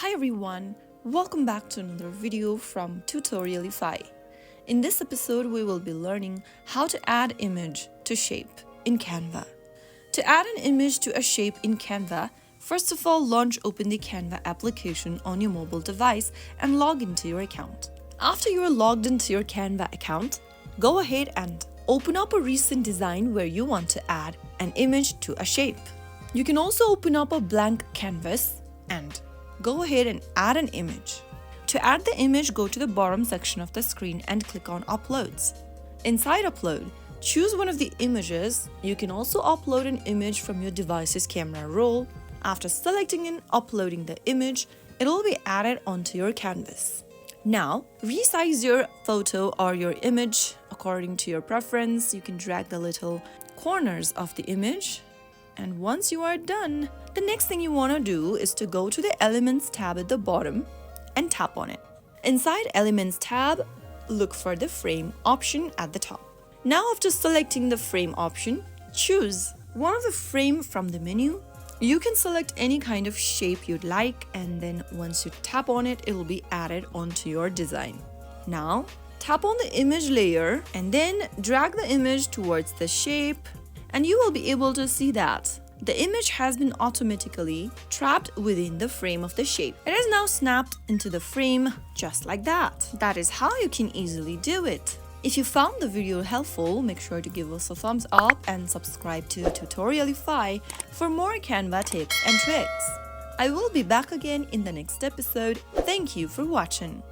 Hi everyone, welcome back to another video from Tutorialify. In this episode, we will be learning how to add image to shape in Canva. To add an image to a shape in Canva, first of all, open the Canva application on your mobile device and log into your account. After you are logged into your Canva account, go ahead and open up a recent design where you want to add an image to a shape. You can also open up a blank canvas and go ahead and add an image. To add the image, go to the bottom section of the screen and click on Uploads. Inside Upload, choose one of the images. You can also upload an image from your device's camera roll. After selecting and uploading the image, it will be added onto your canvas. Now, resize your photo or your image according to your preference. You can drag the little corners of the image. And once you are done, the next thing you want to do is to go to the Elements tab at the bottom and tap on it. Inside Elements tab, look for the Frame option at the top. Now after selecting the Frame option, choose one of the frame from the menu. You can select any kind of shape you'd like, and then once you tap on it, it will be added onto your design. Now, tap on the image layer and then drag the image towards the shape, and you will be able to see that the image has been automatically trapped within the frame of the shape. It is now snapped into the frame just like that. That is how you can easily do it. If you found the video helpful, make sure to give us a thumbs up and subscribe to Tutorialify for more Canva tips and tricks. I will be back again in the next episode. Thank you for watching.